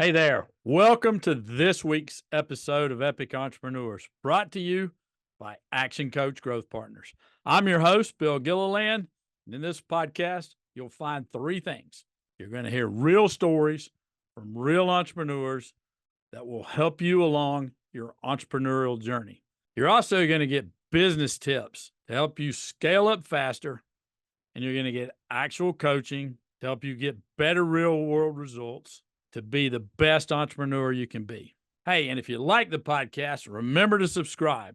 Hey there. Welcome to this week's episode of Epic Entrepreneurs, brought to you by Action Coach Growth Partners. I'm your host, Bill Gilliland. And in this podcast, you'll find three things. You're going to hear real stories from real entrepreneurs that will help you along your entrepreneurial journey. You're also going to get business tips to help you scale up faster, and you're going to get actual coaching to help you get better real world results to be the best entrepreneur you can be. Hey, and if you like the podcast, remember to subscribe.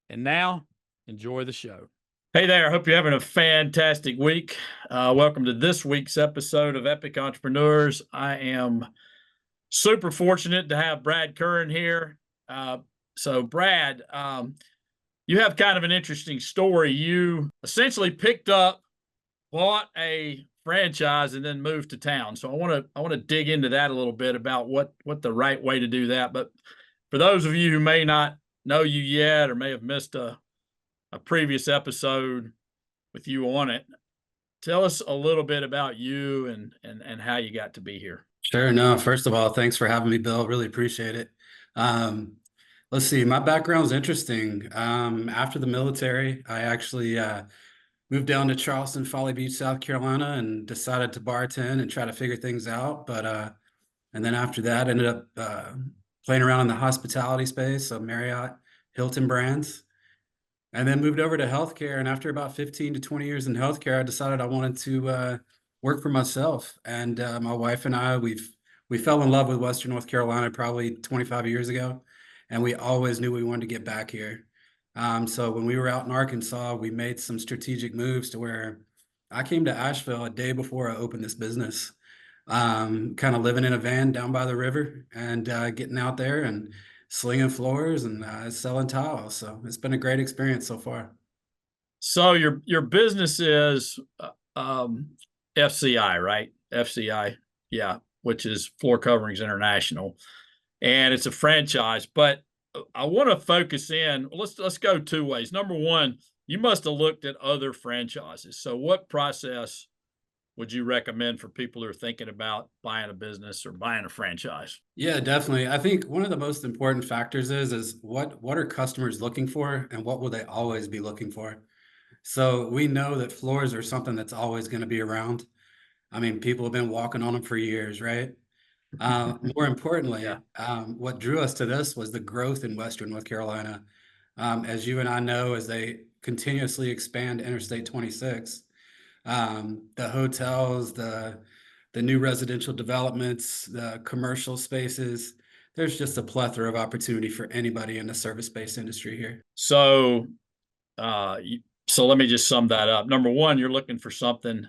And now, enjoy the show. Hey there. I hope you're having a fantastic week. Welcome to this week's episode of Epic Entrepreneurs. I am super fortunate to have Brad Currin here. So, Brad, you have kind of an interesting story. You essentially picked up, bought a franchise, and then moved to town. So I want to dig into that a little bit about what the right way to do that. But for those of you who may not know you yet or may have missed a previous episode with you on it, tell us a little bit about you and how you got to be here. Sure. No, first of all, thanks for having me, Bill. Really appreciate it. Let's see, my background's interesting. After the military, I actually moved down to Charleston, Folly Beach, South Carolina, and decided to bartend and try to figure things out. And then after that, ended up playing around in the hospitality space, so Marriott, Hilton brands, and then moved over to healthcare. And after about 15 to 20 years in healthcare, I decided I wanted to work for myself. And my wife and I, we fell in love with Western North Carolina probably 25 years ago, and we always knew we wanted to get back here. So when we were out in Arkansas, we made some strategic moves to where I came to Asheville a day before I opened this business, kind of living in a van down by the river and getting out there and slinging floors and selling tiles. So it's been a great experience so far. So your business is FCI, right? FCI, yeah, which is Floor Coverings International, and it's a franchise. But I want to focus in. Let's go two ways. Number one, you must have looked at other franchises. So what process would you recommend for people who are thinking about buying a business or buying a franchise? Yeah, definitely. I think one of the most important factors is what are customers looking for and what will they always be looking for? So we know that floors are something that's always going to be around. I mean, people have been walking on them for years, right? More importantly, Yeah. what drew us to this was the growth in Western North Carolina. As you and I know, as they continuously expand Interstate 26, the hotels, the new residential developments, the commercial spaces, there's just a plethora of opportunity for anybody in the service-based industry here. So, so let me just sum that up. Number one, you're looking for something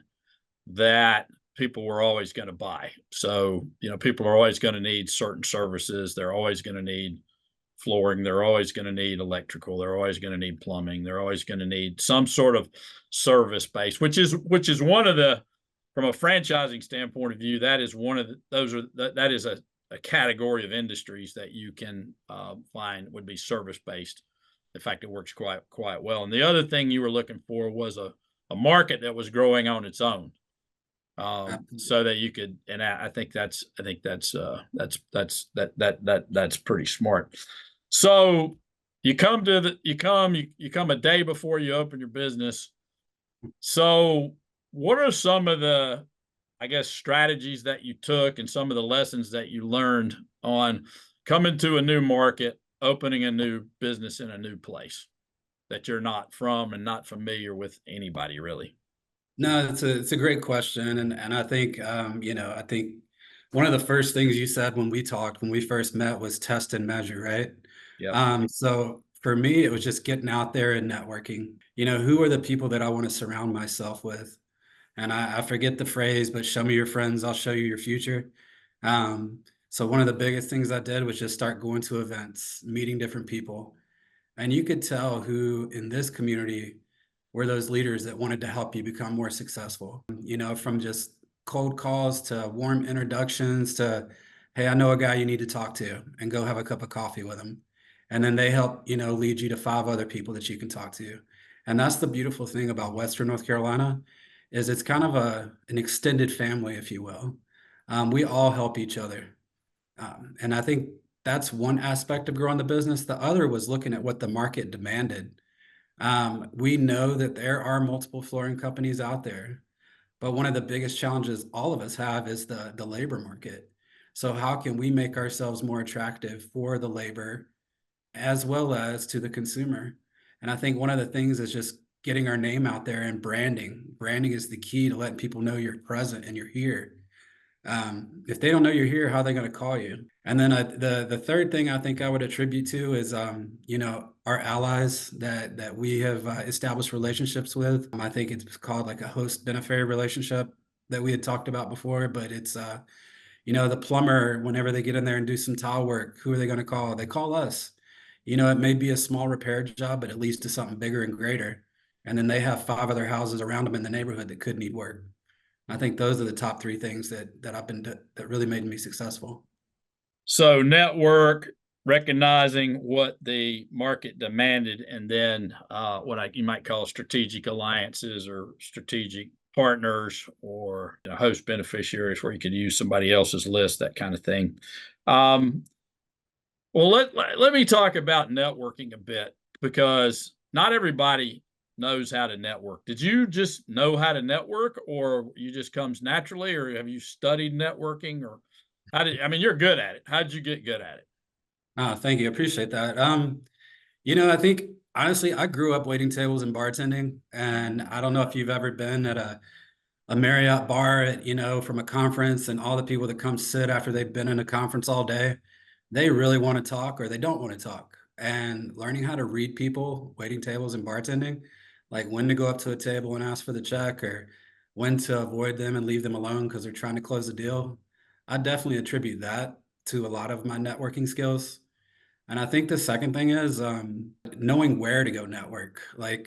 that people were always going to buy. So, people are always going to need certain services. They're always going to need flooring. They're always going to need electrical. They're always going to need plumbing. They're always going to need some sort of service base, which is one of the, from a franchising standpoint of view, that is one of the, that is a category of industries that you can find would be service based. In fact, it works quite well. And the other thing you were looking for was a market that was growing on its own, so that you could. And I think that's pretty smart. So you come a day before you open your business. So what are some of the, I guess, strategies that you took and some of the lessons that you learned on coming to a new market, opening a new business in a new place that you're not from and not familiar with anybody really? No, it's a great question, and I think I think one of the first things you said when we talked when we first met was test and measure, right? Yep. So for me, it was just getting out there and networking. Who are the people that I want to surround myself with? And I forget the phrase, but show me your friends, I'll show you your future. So one of the biggest things I did was just start going to events, meeting different people. And you could tell who in this community were those leaders that wanted to help you become more successful, from just cold calls to warm introductions to, hey, I know a guy you need to talk to and go have a cup of coffee with him. And then they help, lead you to 5 other people that you can talk to. And that's the beautiful thing about Western North Carolina is it's kind of an extended family, if you will. We all help each other. And I think that's one aspect of growing the business. The other was looking at what the market demanded. We know that there are multiple flooring companies out there, but one of the biggest challenges all of us have is the labor market. So how can we make ourselves more attractive for the labor as well as to the consumer? And I think one of the things is just getting our name out there and branding. Branding is the key to letting people know you're present and you're here. If they don't know you're here, how are they going to call you? And then the third thing I think I would attribute to is our allies that we have established relationships with. I think it's called like a host beneficiary relationship that we had talked about before, but it's the plumber, whenever they get in there and do some tile work, who are they going to call? They call us. It may be a small repair job, but at least to something bigger and greater. And then they have 5 other houses around them in the neighborhood that could need work. I think those are the top three things that really made me successful. So network, recognizing what the market demanded, and then what you might call strategic alliances or strategic partners, or host beneficiaries where you could use somebody else's list, that kind of thing. Well, let me talk about networking a bit, because not everybody knows how to network. Did you just know how to network, or you just comes naturally, or have you studied networking, or I mean, you're good at it. How did you get good at it? Thank you. I appreciate that. I think honestly, I grew up waiting tables and bartending, and I don't know if you've ever been at a Marriott bar from a conference, and all the people that come sit after they've been in a conference all day, they really want to talk or they don't want to talk. And learning how to read people, waiting tables and bartending, like when to go up to a table and ask for the check, or when to avoid them and leave them alone because they're trying to close a deal. I definitely attribute that to a lot of my networking skills. And I think the second thing is knowing where to go network. I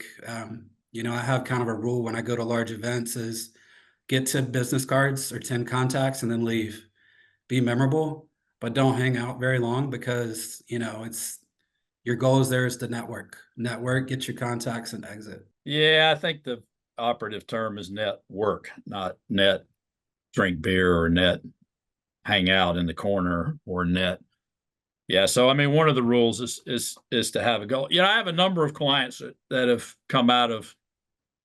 have kind of a rule when I go to large events is get 10 business cards or 10 contacts and then leave. Be memorable, but don't hang out very long, because, it's your goal is there is to network, get your contacts and exit. Yeah, I think the operative term is net work, not net drink beer, or net hang out in the corner, or net. Yeah. So, I mean, one of the rules is to have a goal. I have a number of clients that have come out of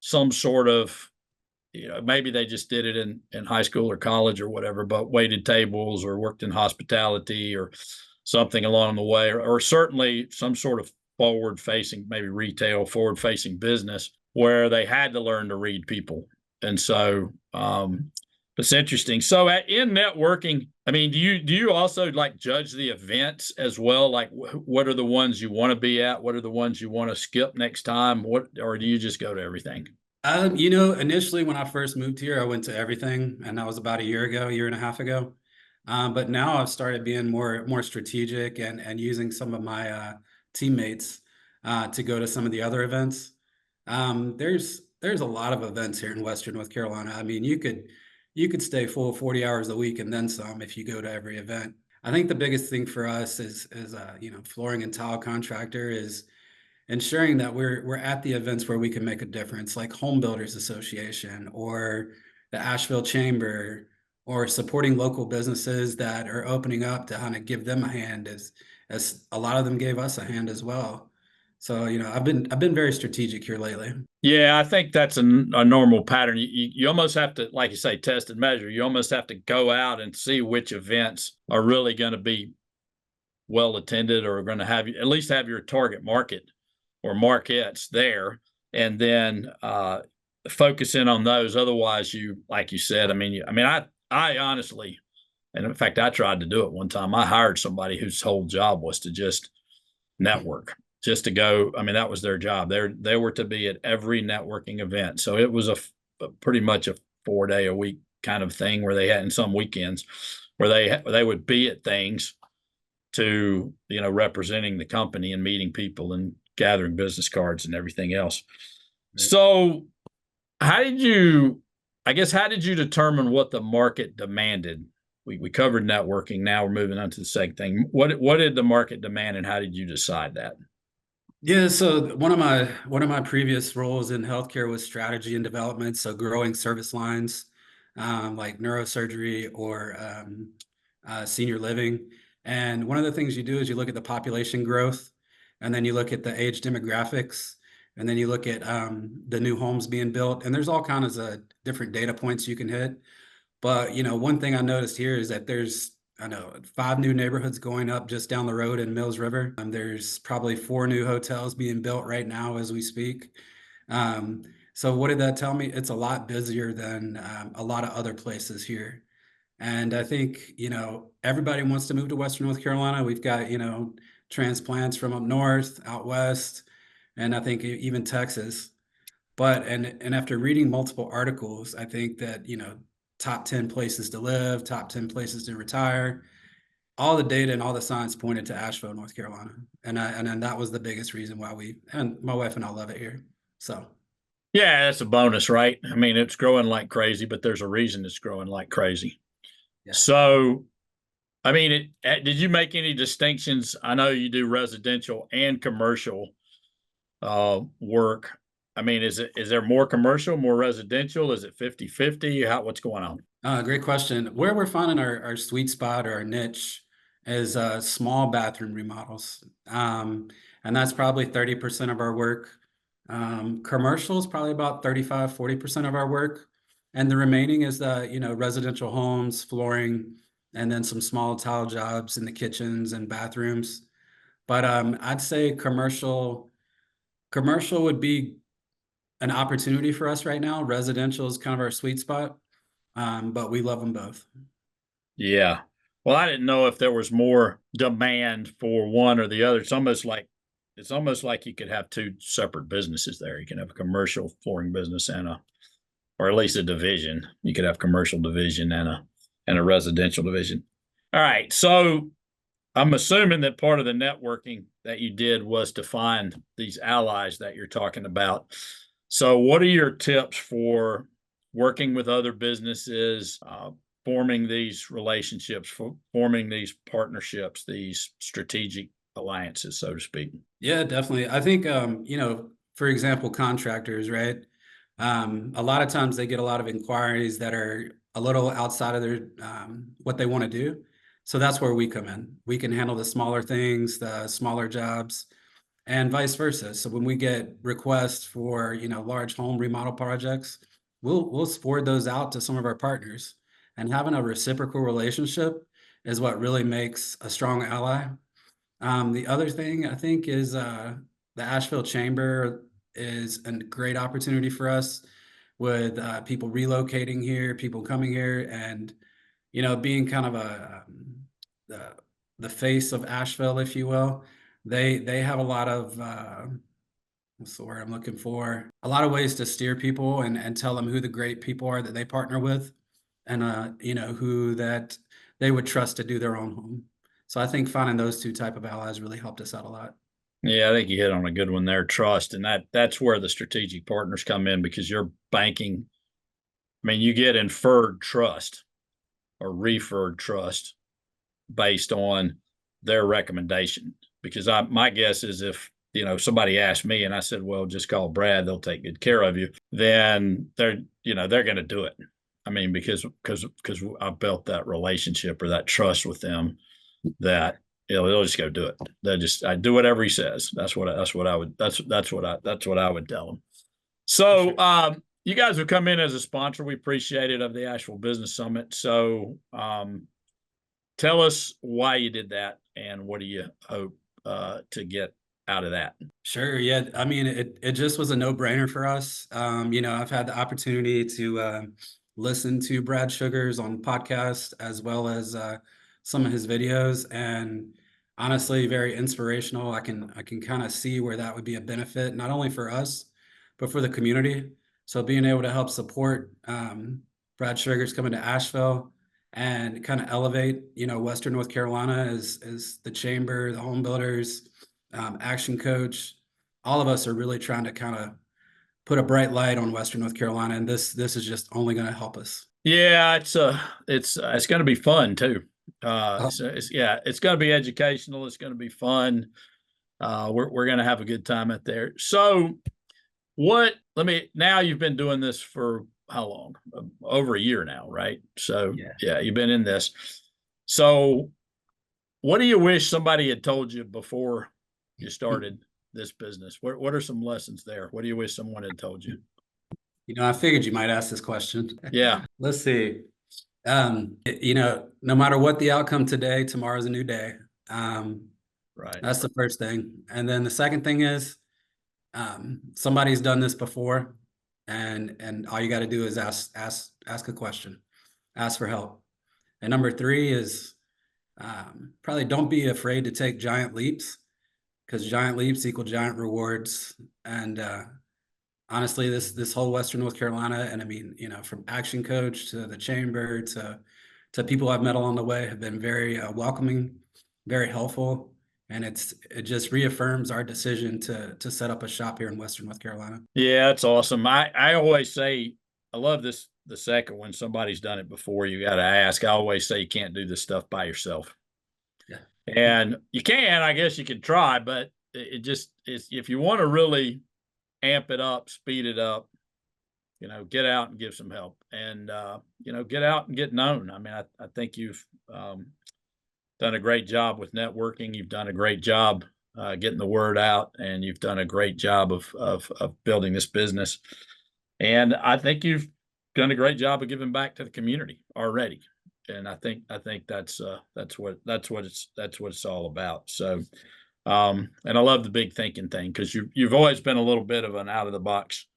some sort of, maybe they just did it in high school or college or whatever, but waited tables or worked in hospitality or something along the way, or certainly some sort of forward facing, maybe retail forward facing business where they had to learn to read people. And so, it's interesting. So in networking, I mean, do you also like judge the events as well? Like what are the ones you want to be at? What are the ones you want to skip next time? Or do you just go to everything? Initially when I first moved here, I went to everything, and that was about a year and a half ago. But now I've started being more strategic and using some of my teammates to go to some of the other events. There's a lot of events here in Western North Carolina. I mean, you could stay full 40 hours a week and then some if you go to every event. I think the biggest thing for us is flooring and tile contractor is ensuring that we're at the events where we can make a difference, like Home Builders Association or the Asheville Chamber, or supporting local businesses that are opening up to kind of give them a hand, as a lot of them gave us a hand as well. So I've been very strategic here lately. Yeah, I think that's a normal pattern. You almost have to, like you say, test and measure. You almost have to go out and see which events are really going to be well attended, or are going to have you at least have your target market or markets there, and then focus in on those. Otherwise, like you said, I honestly, and in fact, I tried to do it one time. I hired somebody whose whole job was to just network, just to go. I mean, that was their job. They were to be at every networking event. So it was a pretty much a 4-day a week kind of thing, where they had, in some weekends, where they would be at things to, representing the company and meeting people and gathering business cards and everything else. Right. So how did you determine what the market demanded? We covered networking. Now we're moving on to the second thing. What did the market demand, and how did you decide that? Yeah, so one of my previous roles in healthcare was strategy and development, so growing service lines, like neurosurgery or senior living. And one of the things you do is you look at the population growth, and then you look at the age demographics, and then you look at the new homes being built. And there's all kinds of different data points you can hit. But, one thing I noticed here is that there's, I know, 5 new neighborhoods going up just down the road in Mills River. There's probably 4 new hotels being built right now as we speak. Um, so what did that tell me? It's a lot busier than a lot of other places here. And I think, everybody wants to move to Western North Carolina. We've got, transplants from up north, out west, and I think even Texas. But and after reading multiple articles, I think that, top 10 places to live, top 10 places to retire, all the data and all the science pointed to Asheville, North Carolina. And then that was the biggest reason why and my wife and I love it here. So Yeah, that's a bonus, right? I mean, it's growing like crazy, but there's a reason it's growing like crazy. yeah. So, I mean, did you make any distinctions? I know you do residential and commercial work. I mean, is there more commercial, more residential? Is it 50-50? What's going on? Great question. Where we're finding our sweet spot or our niche is small bathroom remodels. And that's probably 30% of our work. Commercial is probably about 35-40% of our work. And the remaining is residential homes, flooring, and then some small tile jobs in the kitchens and bathrooms. But I'd say commercial would be an opportunity for us right now. Residential is kind of our sweet spot. But we love them both. Yeah. Well, I didn't know if there was more demand for one or the other. It's almost like you could have two separate businesses there. You can have a commercial flooring business or at least a division. You could have commercial division and a residential division. All right. So I'm assuming that part of the networking that you did was to find these allies that you're talking about. So what are your tips for working with other businesses, forming these relationships, forming these partnerships, these strategic alliances, so to speak? Yeah, definitely. I think, for example, contractors, right? A lot of times they get a lot of inquiries that are a little outside of their what they want to do. So that's where we come in. We can handle the smaller things, the smaller jobs, and vice versa. So when we get requests for, large home remodel projects, we'll forward those out to some of our partners. And having a reciprocal relationship is what really makes a strong ally. The other thing I think is the Asheville Chamber is a great opportunity for us with people relocating here, people coming here, and being kind of the the face of Asheville, if you will. They have a lot of what's the word I'm looking for? A lot of ways to steer people and tell them who the great people are that they partner with, and who that they would trust to do their own home. So I think finding those two type of allies really helped us out a lot. Yeah, I think you hit on a good one there, trust. And that's where the strategic partners come in because you're banking. I mean, you get inferred trust or referred trust based on their recommendation. Because my guess is if somebody asked me and I said, well, just call Brad, they'll take good care of you, then they're going to do it. I mean, because I built that relationship or that trust with them that they'll just go do it. I do whatever he says. That's what I would tell them. So you guys have come in as a sponsor. We appreciate it of the Asheville Business Summit. So tell us why you did that and what do you hope to get out of that? Sure. Yeah. I mean, it just was a no-brainer for us. I've had the opportunity to listen to Brad Sugars on podcast as well as some of his videos, and honestly, very inspirational. I can kind of see where that would be a benefit, not only for us, but for the community. So being able to help support Brad Sugars coming to Asheville and kind of elevate, Western North Carolina as the chamber, the home builders, action coach, all of us are really trying to kind of put a bright light on Western North Carolina, and this is just only going to help us. Yeah, it's going to be fun too. Oh, It's going to be educational. It's going to be fun. We're going to have a good time out there. So, now you've been doing this for how long? Over a year now, right? So, yeah. yeah, you've been in this. So what do you wish somebody had told you before you started this business? What are some lessons there? What do you wish someone had told you? I figured you might ask this question. Yeah. Let's see. No matter what the outcome today, tomorrow's a new day. Right. That's the first thing. And then the second thing is, somebody's done this before, and all you got to do is ask a question, ask for help. And number three is, probably don't be afraid to take giant leaps, because giant leaps equal giant rewards. And honestly, this whole Western North Carolina, and I mean, from Action Coach to the Chamber to people I've met along the way, have been very welcoming, very helpful, and it just reaffirms our decision to set up a shop here in Western North Carolina. Yeah, that's awesome. I always say I love this the second when somebody's done it before, you got to ask. I always say you can't do this stuff by yourself. Yeah. And you can, I guess you can try, but it just is if you want to really amp it up, speed it up, get out and give some help and get out and get known. I mean, I think you've done a great job with networking. You've done a great job getting the word out, and you've done a great job of building this business. And I think you've done a great job of giving back to the community already. And I think that's what it's all about. So, and I love the big thinking thing because you've always been a little bit of an out of the box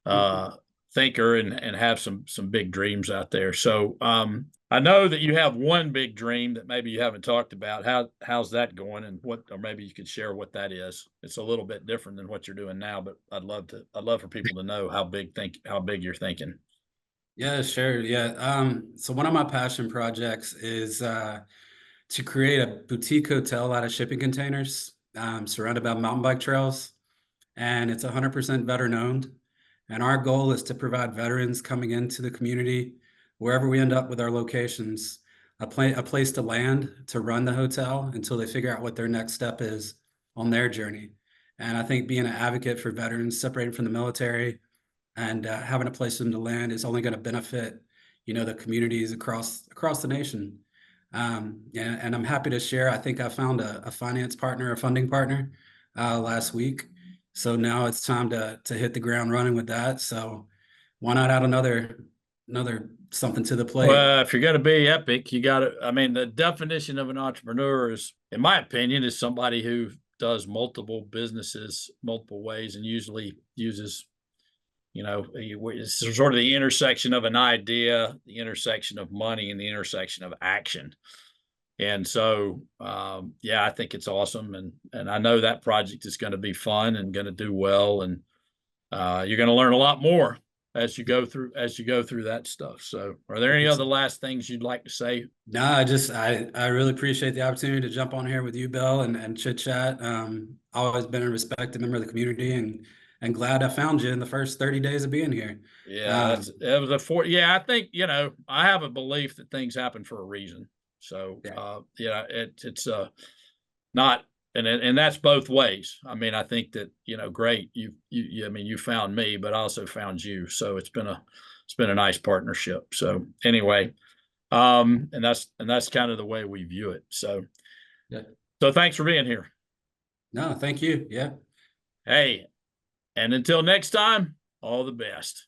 uh, thinker and have some big dreams out there. So I know that you have one big dream that maybe you haven't talked about. How's that going, and or maybe you could share what that is. It's a little bit different than what you're doing now, but I'd love for people to know how big you're thinking. Yeah, sure. Yeah. So one of my passion projects is to create a boutique hotel out of shipping containers, surrounded by mountain bike trails, and it's 100% veteran owned. And our goal is to provide veterans coming into the community, wherever we end up with our locations, a place to land, to run the hotel until they figure out what their next step is on their journey. And I think being an advocate for veterans separated from the military and having a place for them to land is only going to benefit, the communities across the nation. And I'm happy to share. I think I found a finance partner, a funding partner, last week. So now it's time to hit the ground running with that. So why not add another something to the plate? Well, if you're going to be epic, you got to. I mean, the definition of an entrepreneur is, in my opinion, is somebody who does multiple businesses multiple ways and usually uses it's sort of the intersection of an idea, the intersection of money, and the intersection of action. And so, yeah, I think it's awesome, and I know that project is going to be fun and going to do well, and you're going to learn a lot more as you go through that stuff. So, are there any other last things you'd like to say? No, I really appreciate the opportunity to jump on here with you, Bill, and chit chat. Always been a respected member of the community, and glad I found you in the first 30 days of being here. Yeah, it was yeah, I think, I have a belief that things happen for a reason. So, yeah, it's not, and that's both ways. I mean, I think that, great. I mean, you found me, but I also found you. So it's been a nice partnership. So anyway, and that's kind of the way we view it. So, Yeah. So thanks for being here. No, thank you. Yeah. Hey, and until next time, all the best.